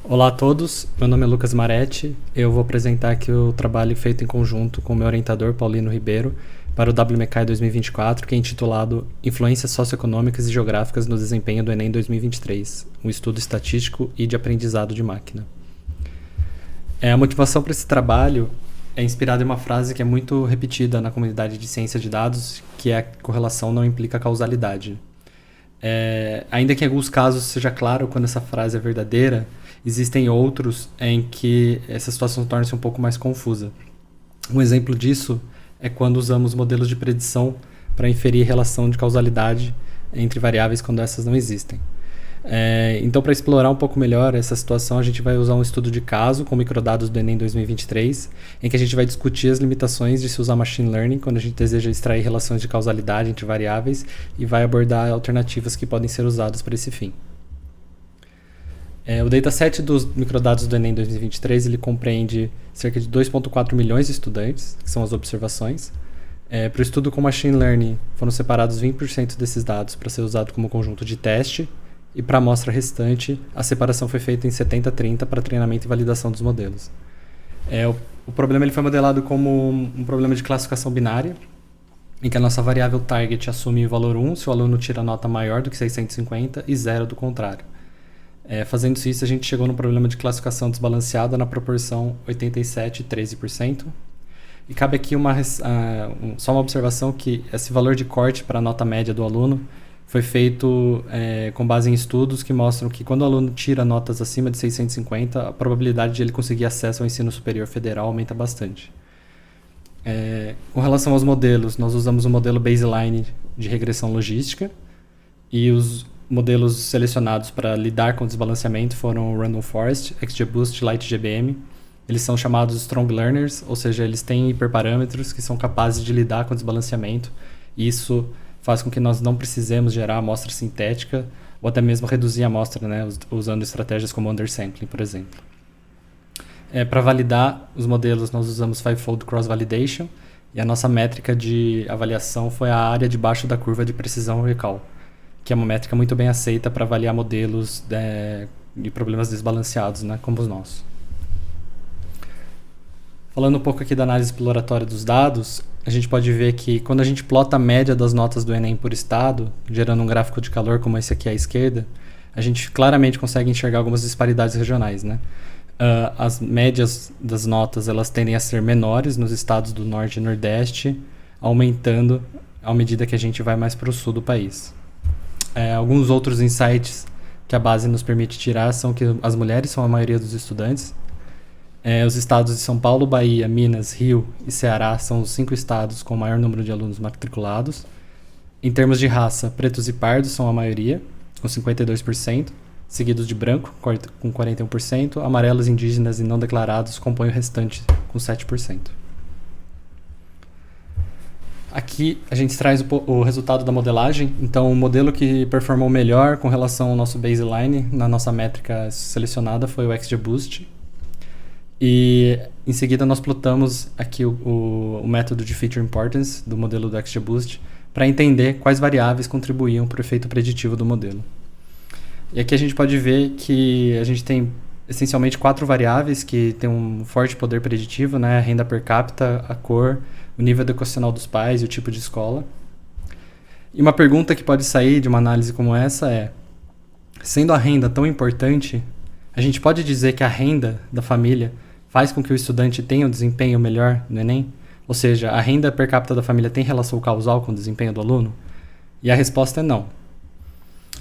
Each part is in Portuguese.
Olá a todos, meu nome é Lucas Maretti. Eu vou apresentar aqui o trabalho feito em conjunto com o meu orientador, Paulino Ribeiro, para o WMECAI 2024, que é intitulado Influências Socioeconômicas e Geográficas no Desempenho do Enem 2023, um estudo estatístico e de aprendizado de máquina. A motivação para esse trabalho é inspirada em uma frase que é muito repetida na comunidade de ciência de dados, que é a correlação não implica causalidade. Ainda que em alguns casos seja claro quando essa frase é verdadeira, existem outros em que essa situação torna-se um pouco mais confusa. Um exemplo disso é quando usamos modelos de predição para inferir relação de causalidade entre variáveis quando essas não existem. Então, para explorar um pouco melhor essa situação, a gente vai usar um estudo de caso com microdados do Enem 2023, em que a gente vai discutir as limitações de se usar machine learning quando a gente deseja extrair relações de causalidade entre variáveis e vai abordar alternativas que podem ser usadas para esse fim. O dataset dos microdados do Enem 2023 ele compreende cerca de 2,4 milhões de estudantes, que são as observações. Para o estudo com machine learning, foram separados 20% desses dados para ser usado como conjunto de teste, e para a amostra restante, a separação foi feita em 70-30 para treinamento e validação dos modelos. O problema ele foi modelado como um problema de classificação binária, em que a nossa variável target assume o valor 1 se o aluno tira nota maior do que 650 e 0 do contrário. Fazendo isso, a gente chegou no problema de classificação desbalanceada na proporção 87-13%. E cabe aqui só uma observação que esse valor de corte para a nota média do aluno foi feito com base em estudos que mostram que quando o aluno tira notas acima de 650, a probabilidade de ele conseguir acesso ao ensino superior federal aumenta bastante. Com relação aos modelos, nós usamos o modelo baseline de regressão logística e os modelos selecionados para lidar com o desbalanceamento foram o Random Forest, XGBoost e LightGBM. Eles são chamados Strong Learners, ou seja, eles têm hiperparâmetros que são capazes de lidar com o desbalanceamento, e isso faz com que nós não precisemos gerar amostra sintética ou até mesmo reduzir a amostra, né, usando estratégias como undersampling, por exemplo. Para validar os modelos, nós usamos Fivefold Cross Validation, e a nossa métrica de avaliação foi a área debaixo da curva de precisão recall, que é uma métrica muito bem aceita para avaliar modelos de problemas desbalanceados, né, como os nossos. Falando um pouco aqui da análise exploratória dos dados, a gente pode ver que quando a gente plota a média das notas do Enem por estado, gerando um gráfico de calor como esse aqui à esquerda, a gente claramente consegue enxergar algumas disparidades regionais, né? As médias das notas elas tendem a ser menores nos estados do Norte e Nordeste, aumentando à medida que a gente vai mais para o sul do país. Alguns outros insights que a base nos permite tirar são que as mulheres são a maioria dos estudantes. Os estados de São Paulo, Bahia, Minas, Rio e Ceará são os 5 estados com o maior número de alunos matriculados. Em termos de raça, pretos e pardos são a maioria, com 52%, seguidos de branco, com 41%, amarelos, indígenas e não declarados compõem o restante, com 7%. Aqui a gente traz o resultado da modelagem. Então, o modelo que performou melhor com relação ao nosso baseline, na nossa métrica selecionada, foi o XGBoost. E em seguida nós plotamos aqui o método de Feature Importance do modelo do XGBoost para entender quais variáveis contribuíam para o efeito preditivo do modelo. E aqui a gente pode ver que a gente tem essencialmente 4 variáveis que têm um forte poder preditivo, né? A renda per capita, a cor, o nível educacional dos pais e o tipo de escola. E uma pergunta que pode sair de uma análise como essa é: sendo a renda tão importante, a gente pode dizer que a renda da família faz com que o estudante tenha um desempenho melhor no Enem? Ou seja, a renda per capita da família tem relação causal com o desempenho do aluno? E a resposta é não.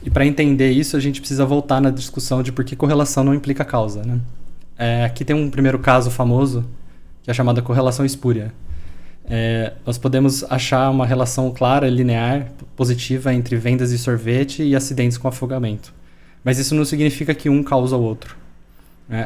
E para entender isso, a gente precisa voltar na discussão de por que correlação não implica causa, né? Aqui tem um primeiro caso famoso, que é a chamada correlação espúria. Nós podemos achar uma relação clara, linear, positiva entre vendas de sorvete e acidentes com afogamento. Mas isso não significa que um causa o outro.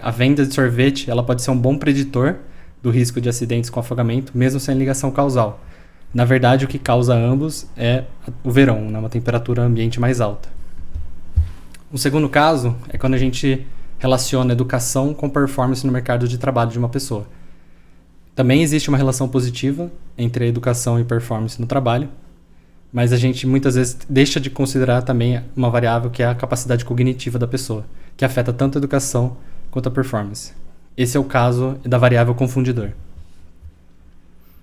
A venda de sorvete ela pode ser um bom preditor do risco de acidentes com afogamento, mesmo sem ligação causal. Na verdade, o que causa ambos é o verão, né, uma temperatura ambiente mais alta. Um segundo caso é quando a gente relaciona educação com performance no mercado de trabalho de uma pessoa. Também existe uma relação positiva entre a educação e performance no trabalho, mas a gente muitas vezes deixa de considerar também uma variável que é a capacidade cognitiva da pessoa, que afeta tanto a educação quanto a performance. Esse é o caso da variável confundidor,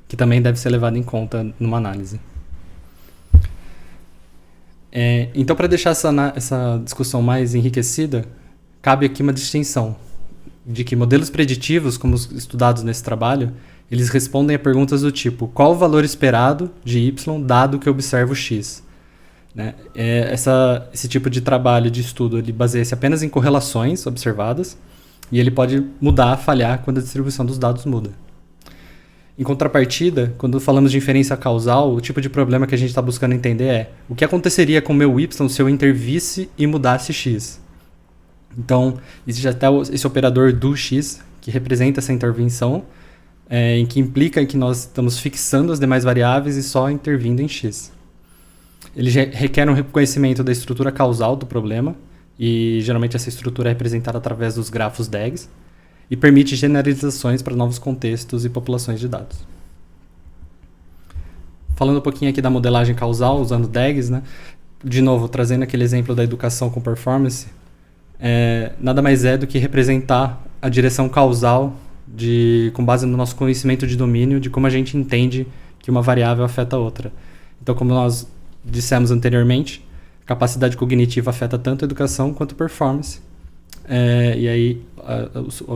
que também deve ser levado em conta numa análise. Então, para deixar essa discussão mais enriquecida, cabe aqui uma distinção de que modelos preditivos, como os estudados nesse trabalho, eles respondem a perguntas do tipo: qual o valor esperado de y dado que eu observo x? Né? Esse tipo de trabalho, de estudo, ele baseia-se apenas em correlações observadas e ele pode mudar, falhar quando a distribuição dos dados muda. Em contrapartida, quando falamos de inferência causal, o tipo de problema que a gente está buscando entender é o que aconteceria com o meu y se eu intervisse e mudasse x. Então, existe até esse operador do x, que representa essa intervenção, em que implica que nós estamos fixando as demais variáveis e só intervindo em x. Ele requer um reconhecimento da estrutura causal do problema, e geralmente essa estrutura é representada através dos grafos DAGs, e permite generalizações para novos contextos e populações de dados. Falando um pouquinho aqui da modelagem causal, usando DAGs, né? De novo, trazendo aquele exemplo da educação com performance, nada mais é do que representar a direção causal com base no nosso conhecimento de domínio, de como a gente entende que uma variável afeta a outra. Então, como nós dissemos anteriormente, a capacidade cognitiva afeta tanto a educação quanto a performance. E aí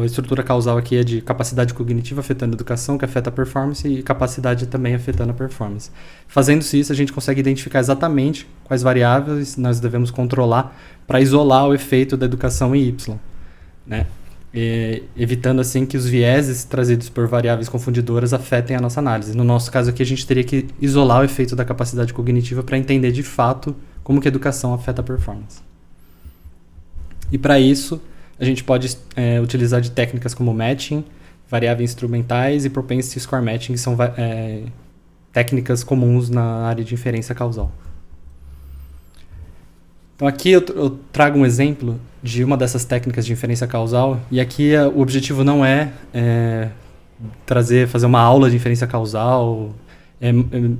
a estrutura causal aqui é de capacidade cognitiva afetando a educação, que afeta a performance, e capacidade também afetando a performance. Fazendo-se isso, a gente consegue identificar exatamente quais variáveis nós devemos controlar para isolar o efeito da educação em y, né? Evitando assim que os vieses trazidos por variáveis confundidoras afetem a nossa análise. No nosso caso aqui, a gente teria que isolar o efeito da capacidade cognitiva para entender de fato como que a educação afeta a performance. E para isso, a gente pode utilizar de técnicas como matching, variáveis instrumentais e propensity score matching, que são técnicas comuns na área de inferência causal. Então aqui eu trago um exemplo de uma dessas técnicas de inferência causal, e aqui o objetivo não é fazer uma aula de inferência causal,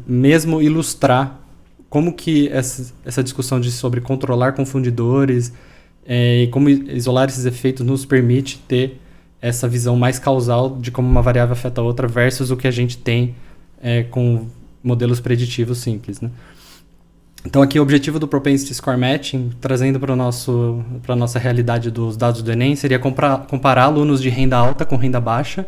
mesmo ilustrar como que essa discussão sobre controlar confundidores e como isolar esses efeitos nos permite ter essa visão mais causal de como uma variável afeta a outra versus o que a gente tem com modelos preditivos simples, né? Então aqui o objetivo do Propensity Score Matching, trazendo para a nossa realidade dos dados do Enem, seria comparar alunos de renda alta com renda baixa,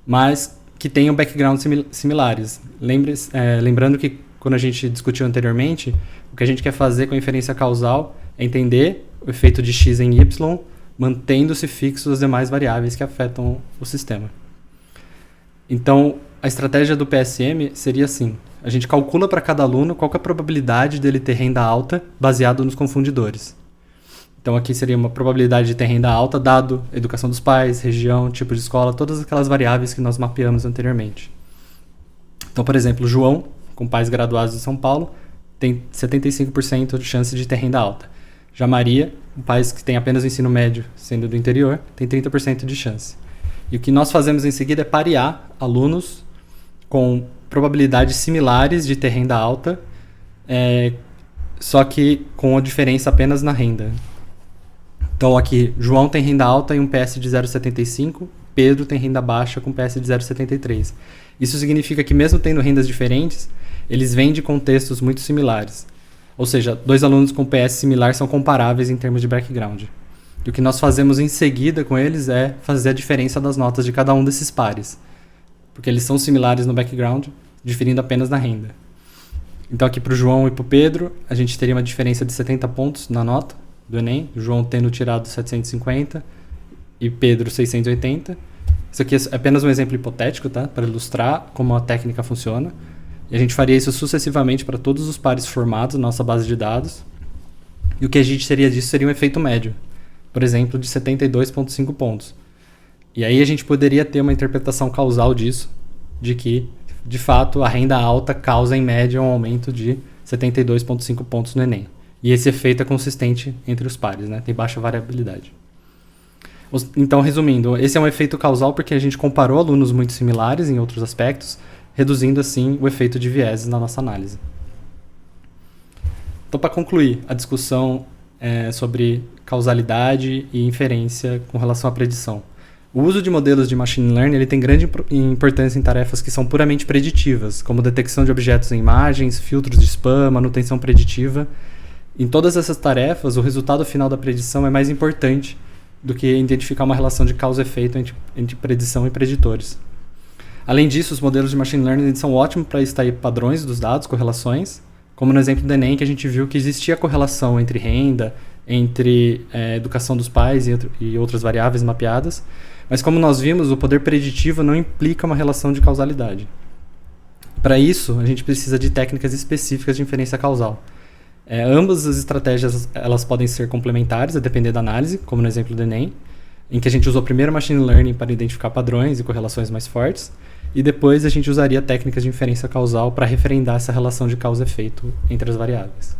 mas que tenham backgrounds similares. Lembrando que quando a gente discutiu anteriormente, o que a gente quer fazer com a inferência causal é entender o efeito de x em y, mantendo-se fixos as demais variáveis que afetam o sistema. Então, a estratégia do PSM seria assim: a gente calcula para cada aluno qual que é a probabilidade dele ter renda alta baseado nos confundidores. Então, aqui seria uma probabilidade de ter renda alta dado a educação dos pais, região, tipo de escola, todas aquelas variáveis que nós mapeamos anteriormente. Então, por exemplo, João, com pais graduados em São Paulo, tem 75% de chance de ter renda alta. Já Maria, com pais que têm apenas o ensino médio, sendo do interior, tem 30% de chance. E o que nós fazemos em seguida é parear alunos com probabilidades similares de ter renda alta, só que com a diferença apenas na renda. Então aqui, João tem renda alta e um PS de 0,75, Pedro tem renda baixa com PS de 0,73. Isso significa que mesmo tendo rendas diferentes, eles vêm de contextos muito similares. Ou seja, dois alunos com PS similar são comparáveis em termos de background. E o que nós fazemos em seguida com eles é fazer a diferença das notas de cada um desses pares. Porque eles são similares no background, diferindo apenas na renda. Então aqui para o João e para o Pedro, a gente teria uma diferença de 70 pontos na nota do Enem. O João tendo tirado 750 e Pedro 680. Isso aqui é apenas um exemplo hipotético, tá? Para ilustrar como a técnica funciona. E a gente faria isso sucessivamente para todos os pares formados na nossa base de dados. E o que a gente teria disso seria um efeito médio, por exemplo, de 72,5 pontos. E aí a gente poderia ter uma interpretação causal disso, de que, de fato, a renda alta causa, em média, um aumento de 72,5 pontos no Enem. E esse efeito é consistente entre os pares, né? Tem baixa variabilidade. Então, resumindo, esse é um efeito causal porque a gente comparou alunos muito similares em outros aspectos, reduzindo assim o efeito de vieses na nossa análise. Então, para concluir a discussão sobre causalidade e inferência com relação à predição. O uso de modelos de machine learning ele tem grande importância em tarefas que são puramente preditivas, como detecção de objetos em imagens, filtros de spam, manutenção preditiva. Em todas essas tarefas, o resultado final da predição é mais importante do que identificar uma relação de causa e efeito entre predição e preditores. Além disso, os modelos de machine learning são ótimos para extrair padrões dos dados, correlações, como no exemplo do Enem, que a gente viu que existia correlação entre renda, entre educação dos pais e outras variáveis mapeadas. Mas como nós vimos, o poder preditivo não implica uma relação de causalidade. Para isso, a gente precisa de técnicas específicas de inferência causal. Ambas as estratégias elas podem ser complementares, a depender da análise, como no exemplo do Enem, em que a gente usou primeiro machine learning para identificar padrões e correlações mais fortes, e depois a gente usaria técnicas de inferência causal para referendar essa relação de causa e efeito entre as variáveis.